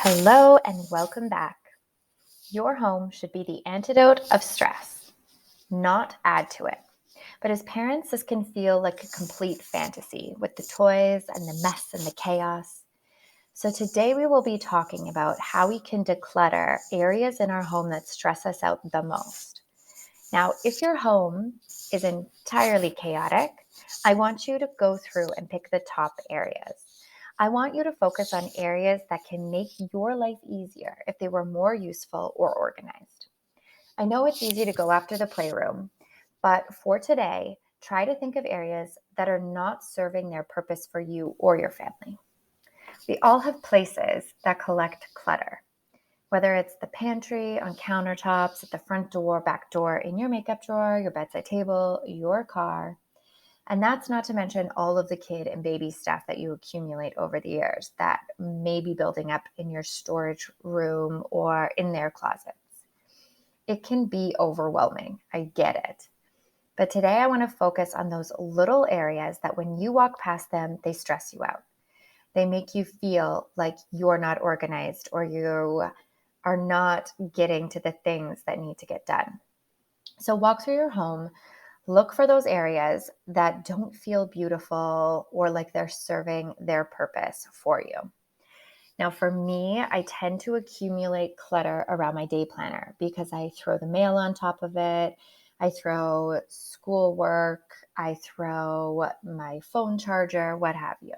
Hello and welcome back. Your home should be the antidote of stress, not add to it. But as parents, this can feel like a complete fantasy with the toys and the mess and the chaos. So today we will be talking about how we can declutter areas in our home that stress us out the most. Now, if your home is entirely chaotic, I want you to go through and pick the top areas. I want you to focus on areas that can make your life easier if they were more useful or organized. I know it's easy to go after the playroom, but for today, try to think of areas that are not serving their purpose for you or your family. We all have places that collect clutter, whether it's the pantry, on countertops, at the front door, back door, in your makeup drawer, your bedside table, your car. And that's not to mention all of the kid and baby stuff that you accumulate over the years that may be building up in your storage room or in their closets. It can be overwhelming. I get it. But today I want to focus on those little areas that when you walk past them, they stress you out. They make you feel like you're not organized or you are not getting to the things that need to get done. So walk through your home, look for those areas that don't feel beautiful or like they're serving their purpose for you. Now, for me, I tend to accumulate clutter around my day planner because I throw the mail on top of it. I throw schoolwork, I throw my phone charger, what have you.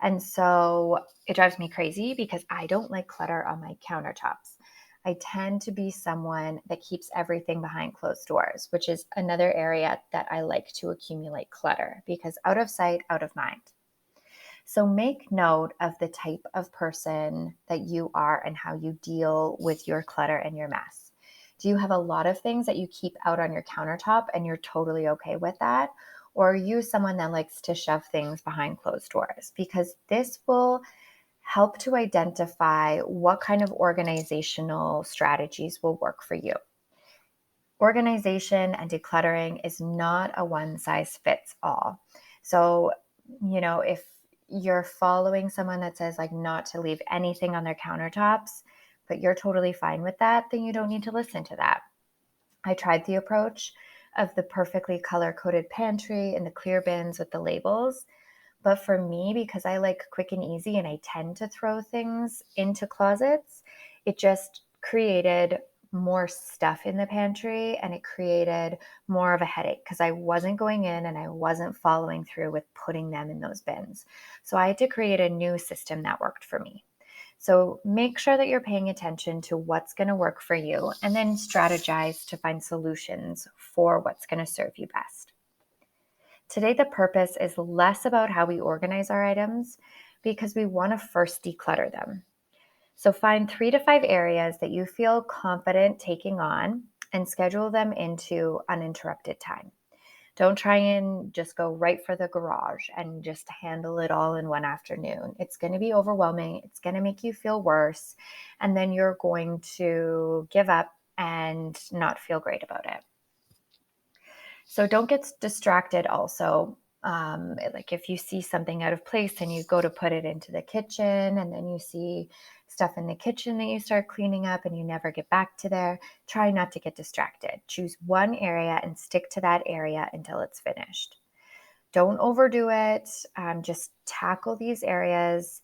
And so it drives me crazy because I don't like clutter on my countertops. I tend to be someone that keeps everything behind closed doors, which is another area that I like to accumulate clutter because out of sight, out of mind. So make note of the type of person that you are and how you deal with your clutter and your mess. Do you have a lot of things that you keep out on your countertop and you're totally okay with that? Or are you someone that likes to shove things behind closed doors? Because this will help to identify what kind of organizational strategies will work for you. Organization and decluttering is not a one size fits all. So, if you're following someone that says like not to leave anything on their countertops, but you're totally fine with that, then you don't need to listen to that. I tried the approach of the perfectly color-coded pantry and the clear bins with the labels. But for me, because I like quick and easy and I tend to throw things into closets, it just created more stuff in the pantry and it created more of a headache because I wasn't going in and I wasn't following through with putting them in those bins. So I had to create a new system that worked for me. So make sure that you're paying attention to what's going to work for you and then strategize to find solutions for what's going to serve you best. Today, the purpose is less about how we organize our items because we want to first declutter them. So find 3 to 5 areas that you feel confident taking on and schedule them into uninterrupted time. Don't try and just go right for the garage and just handle it all in one afternoon. It's going to be overwhelming. It's going to make you feel worse. And then you're going to give up and not feel great about it. So don't get distracted also. Like if you see something out of place and you go to put it into the kitchen and then you see stuff in the kitchen that you start cleaning up and you never get back to there, try not to get distracted. Choose one area and stick to that area until it's finished. Don't overdo it. Just tackle these areas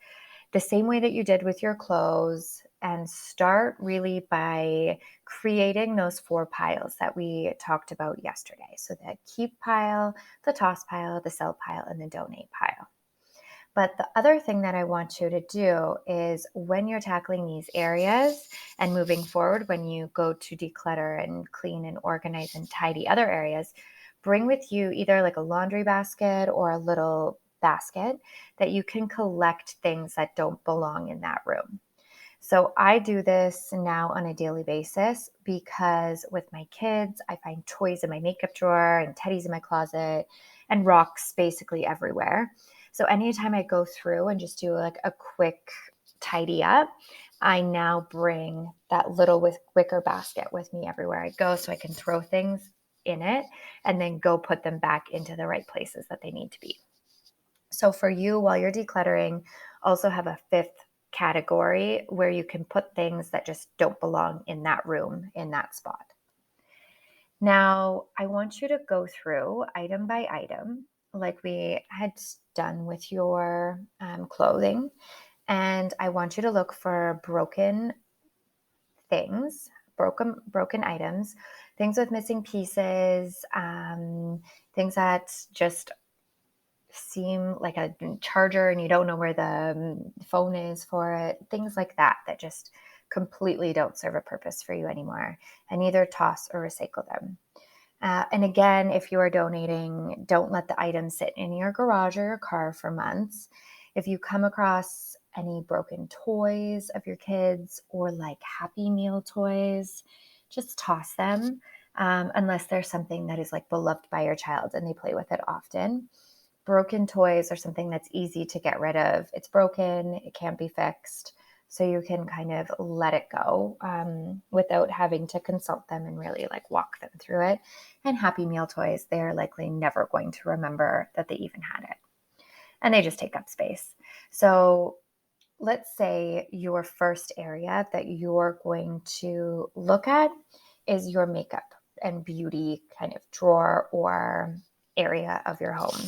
the same way that you did with your clothes and start really by creating those 4 piles that we talked about yesterday. So the keep pile, the toss pile, the sell pile, and the donate pile. But the other thing that I want you to do is when you're tackling these areas and moving forward, when you go to declutter and clean and organize and tidy other areas, bring with you either like a laundry basket or a little basket that you can collect things that don't belong in that room. So I do this now on a daily basis because with my kids, I find toys in my makeup drawer and teddies in my closet and rocks basically everywhere. So anytime I go through and just do like a quick tidy up, I now bring that little wicker basket with me everywhere I go so I can throw things in it and then go put them back into the right places that they need to be. So for you, while you're decluttering, also have a 5th category where you can put things that just don't belong in that room, in that spot. Now, I want you to go through item by item, like we had done with your clothing. And I want you to look for broken things, broken items, things with missing pieces, things that just seem like a charger and you don't know where the phone is for it, things like that that just completely don't serve a purpose for you anymore, and either toss or recycle them. And again, if you are donating, don't let the items sit in your garage or your car for months. If you come across any broken toys of your kids or like Happy Meal toys, just toss them, unless there's something that is like beloved by your child and they play with it often. Broken toys are something that's easy to get rid of. It's broken, it can't be fixed. So you can kind of let it go without having to consult them and really like walk them through it. And Happy Meal toys, they're likely never going to remember that they even had it. And they just take up space. So let's say your first area that you're going to look at is your makeup and beauty kind of drawer or area of your home.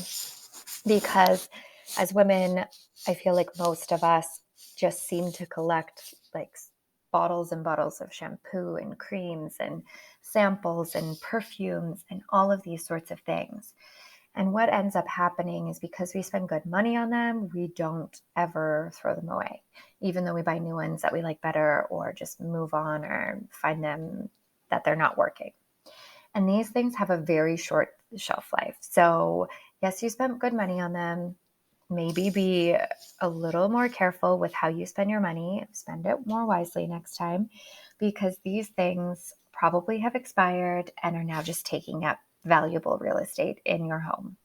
Because as women, I feel like most of us just seem to collect like bottles and bottles of shampoo and creams and samples and perfumes and all of these sorts of things. And what ends up happening is because we spend good money on them, we don't ever throw them away, even though we buy new ones that we like better or just move on or find them that they're not working. And these things have a very short shelf life. So yes, you spent good money on them. Maybe be a little more careful with how you spend your money. Spend it more wisely next time, because these things probably have expired and are now just taking up valuable real estate in your home.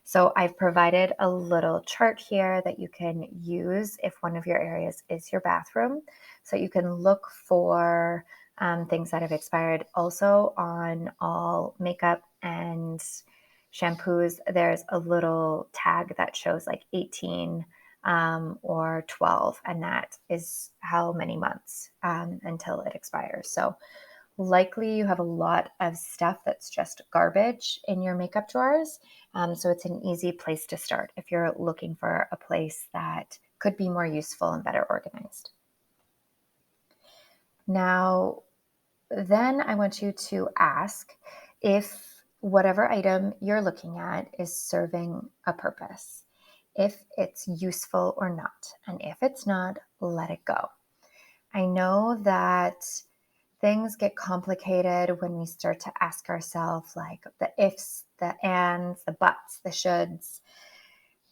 So I've provided a little chart here that you can use if one of your areas is your bathroom. So you can look for things that have expired. Also on all makeup and shampoos, there's a little tag that shows like 18 or 12, and that is how many months until it expires. So likely you have a lot of stuff that's just garbage in your makeup drawers. So it's an easy place to start if you're looking for a place that could be more useful and better organized. Now, then I want you to ask if whatever item you're looking at is serving a purpose, if it's useful or not. And if it's not, let it go. I know that things get complicated when we start to ask ourselves like the ifs, the ands, the buts, the shoulds.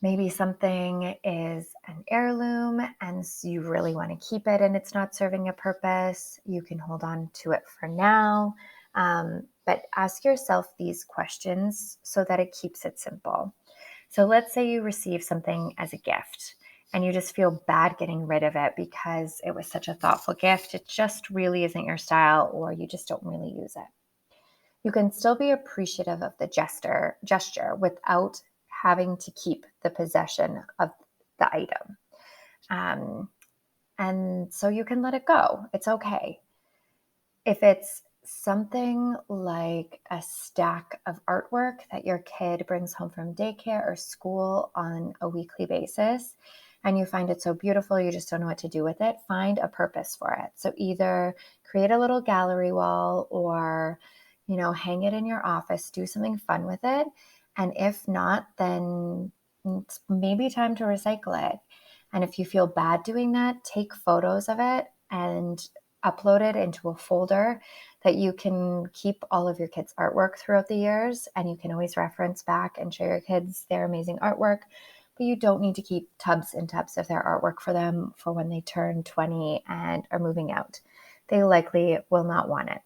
Maybe something is an heirloom and you really want to keep it and it's not serving a purpose. You can hold on to it for now. But ask yourself these questions so that it keeps it simple. So let's say you receive something as a gift and you just feel bad getting rid of it because it was such a thoughtful gift. It just really isn't your style, or you just don't really use it. You can still be appreciative of the gesture without having to keep the possession of the item. Um, and so you can let it go. It's okay. If it's something like a stack of artwork that your kid brings home from daycare or school on a weekly basis, and you find it so beautiful, you just don't know what to do with it, find a purpose for it. So either create a little gallery wall or, hang it in your office, do something fun with it. And if not, then it's maybe time to recycle it. And if you feel bad doing that, take photos of it and upload it into a folder that you can keep all of your kids' artwork throughout the years. And you can always reference back and show your kids their amazing artwork. But you don't need to keep tubs and tubs of their artwork for them for when they turn 20 and are moving out. They likely will not want it.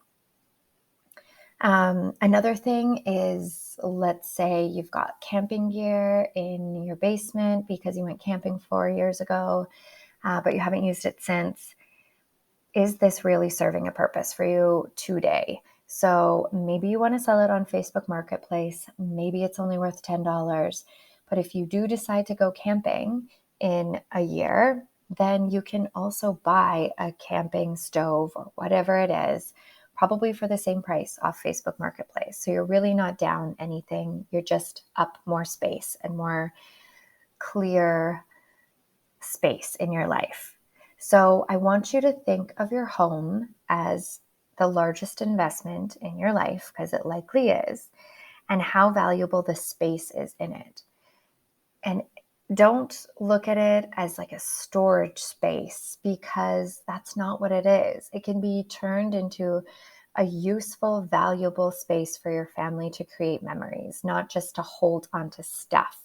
Another thing is, let's say you've got camping gear in your basement because you went camping 4 years ago, but you haven't used it since. Is this really serving a purpose for you today? So maybe you want to sell it on Facebook Marketplace. Maybe it's only worth $10. But if you do decide to go camping in a year, then you can also buy a camping stove or whatever it is, probably for the same price off Facebook Marketplace. So you're really not down anything. You're just up more space and more clear space in your life. So I want you to think of your home as the largest investment in your life, because it likely is, and how valuable the space is in it. And don't look at it as like a storage space, because that's not what it is. It can be turned into a useful, valuable space for your family to create memories, not just to hold onto stuff.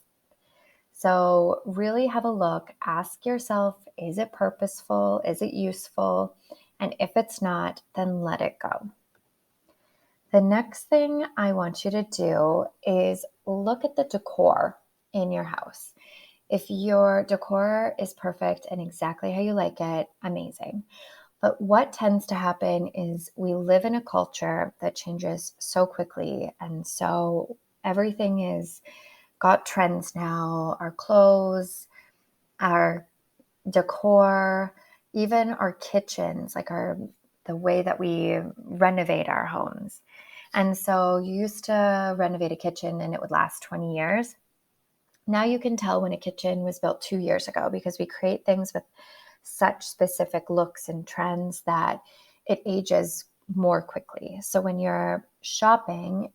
So really have a look, ask yourself, is it purposeful? Is it useful? And if it's not, then let it go. The next thing I want you to do is look at the decor in your house. If your decor is perfect and exactly how you like it, amazing. But what tends to happen is we live in a culture that changes so quickly. And so everything is got trends now, our clothes, our decor, even our kitchens, like the way that we renovate our homes. And so you used to renovate a kitchen and it would last 20 years. Now you can tell when a kitchen was built 2 years ago, because we create things with such specific looks and trends that it ages more quickly. So when you're shopping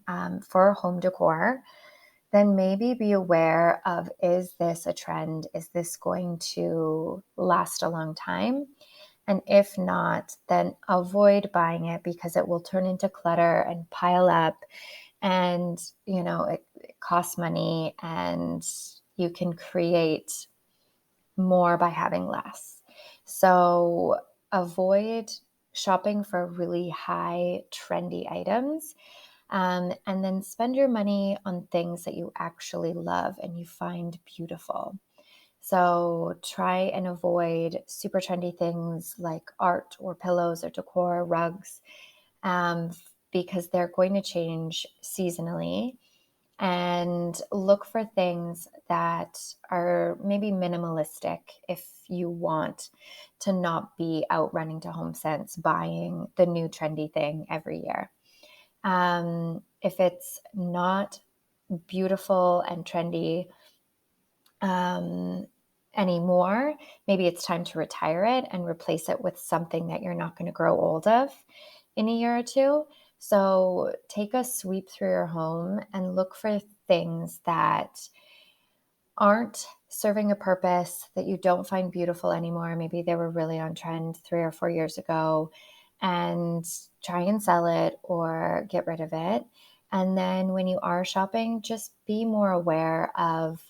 for home decor, then maybe be aware of, is this a trend? Is this going to last a long time? And if not, then avoid buying it, because it will turn into clutter and pile up. And, it costs money, and you can create more by having less. So avoid shopping for really high, trendy items. And then spend your money on things that you actually love and you find beautiful. So try and avoid super trendy things like art or pillows or decor, rugs, um, because they're going to change seasonally. And look for things that are maybe minimalistic if you want to not be out running to HomeSense buying the new trendy thing every year. If it's not beautiful and trendy anymore, maybe it's time to retire it and replace it with something that you're not going to grow old of in a year or two. So take a sweep through your home and look for things that aren't serving a purpose, that you don't find beautiful anymore. Maybe they were really on trend 3 or 4 years ago, and try and sell it or get rid of it. And then when you are shopping, just be more aware of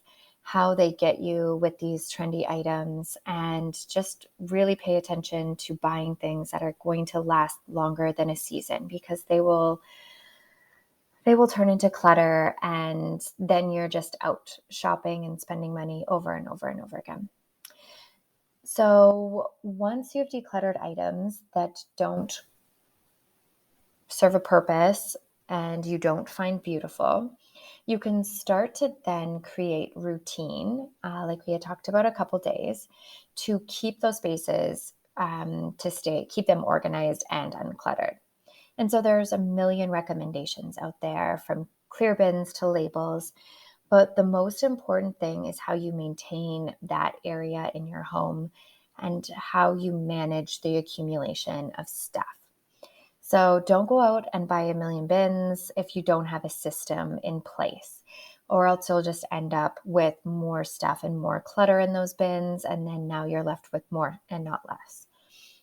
how they get you with these trendy items, and just really pay attention to buying things that are going to last longer than a season, because they will turn into clutter, and then you're just out shopping and spending money over and over and over again. So once you've decluttered items that don't serve a purpose and you don't find beautiful, you can start to then create routine, like we had talked about a couple days, to keep those spaces keep them organized and uncluttered. And so there's a million recommendations out there, from clear bins to labels. But the most important thing is how you maintain that area in your home and how you manage the accumulation of stuff. So don't go out and buy a million bins if you don't have a system in place, or else you'll just end up with more stuff and more clutter in those bins. And then now you're left with more and not less.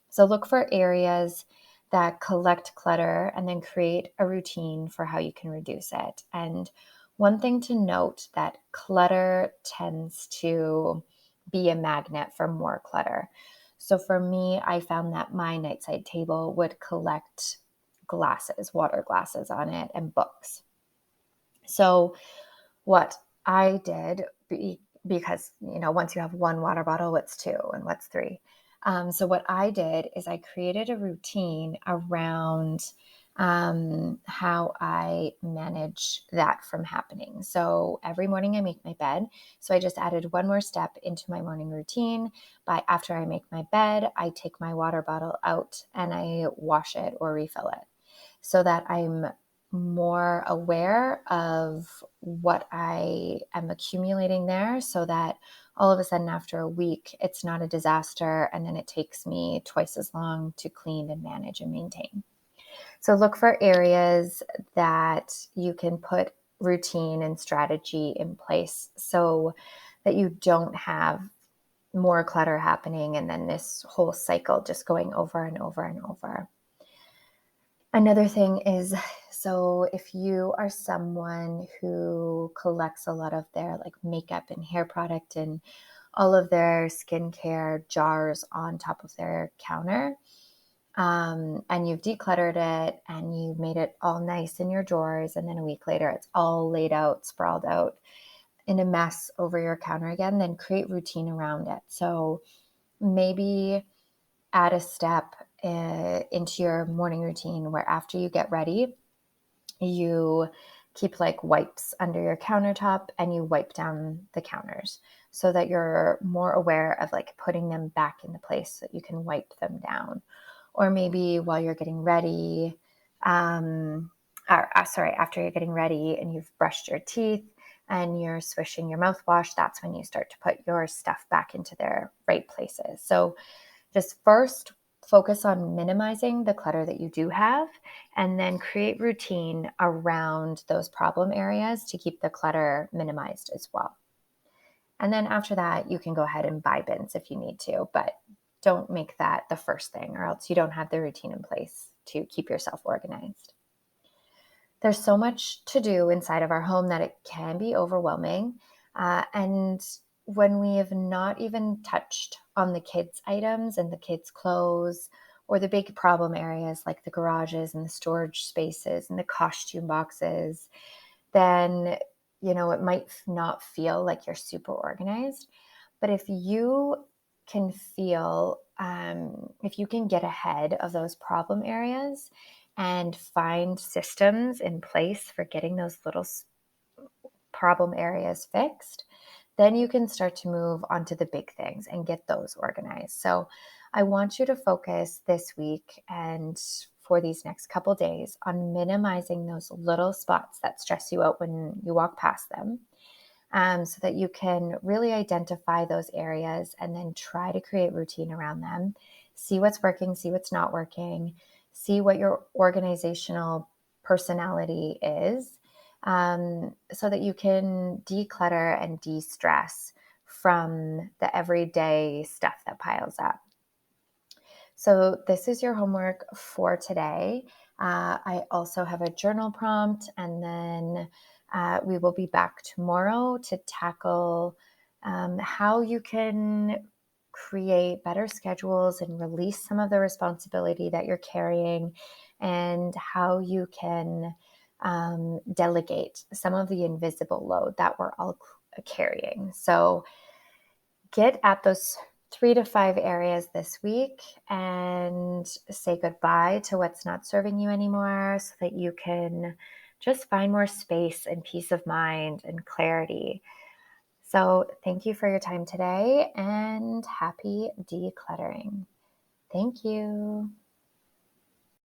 So look for areas that collect clutter and then create a routine for how you can reduce it. And one thing to note, that clutter tends to be a magnet for more clutter. So for me, I found that my nightside table would collect glasses, water glasses on it, and books. So what I did, because, once you have one water bottle, what's two and what's three? So what I did is I created a routine around how I manage that from happening. So every morning I make my bed. So I just added one more step into my morning routine. By after I make my bed, I take my water bottle out and I wash it or refill it so that I'm more aware of what I am accumulating there so that all of a sudden after a week, it's not a disaster. And then it takes me twice as long to clean and manage and maintain. So look for areas that you can put routine and strategy in place so that you don't have more clutter happening and then this whole cycle just going over and over and over. Another thing is, so if you are someone who collects a lot of their like makeup and hair product and all of their skincare jars on top of their counter, and you've decluttered it and you've made it all nice in your drawers, and then a week later it's all laid out, sprawled out in a mess over your counter again, then create routine around it. So maybe add a step into your morning routine where after you get ready, you keep like wipes under your countertop and you wipe down the counters so that you're more aware of like putting them back into place so that you can wipe them down. Or maybe while you're getting ready, after you're getting ready and you've brushed your teeth and you're swishing your mouthwash, that's when you start to put your stuff back into their right places. So just first focus on minimizing the clutter that you do have, and then create routine around those problem areas to keep the clutter minimized as well. And then after that, you can go ahead and buy bins if you need to, but don't make that the first thing, or else you don't have the routine in place to keep yourself organized. There's so much to do inside of our home that it can be overwhelming. And when we have not even touched on the kids' items and the kids' clothes, or the big problem areas like the garages and the storage spaces and the costume boxes, then, it might not feel like you're super organized. But if you can get ahead of those problem areas and find systems in place for getting those little problem areas fixed, then you can start to move on to the big things and get those organized. So I want you to focus this week and for these next couple days on minimizing those little spots that stress you out when you walk past them, so that you can really identify those areas and then try to create routine around them. See what's working, see what's not working, see what your organizational personality is, so that you can declutter and de-stress from the everyday stuff that piles up. So this is your homework for today. I also have a journal prompt, and then we will be back tomorrow to tackle how you can create better schedules and release some of the responsibility that you're carrying, and how you can delegate some of the invisible load that we're all carrying. So get at those 3 to 5 areas this week and say goodbye to what's not serving you anymore so that you can just find more space and peace of mind and clarity. So thank you for your time today and happy decluttering. Thank you.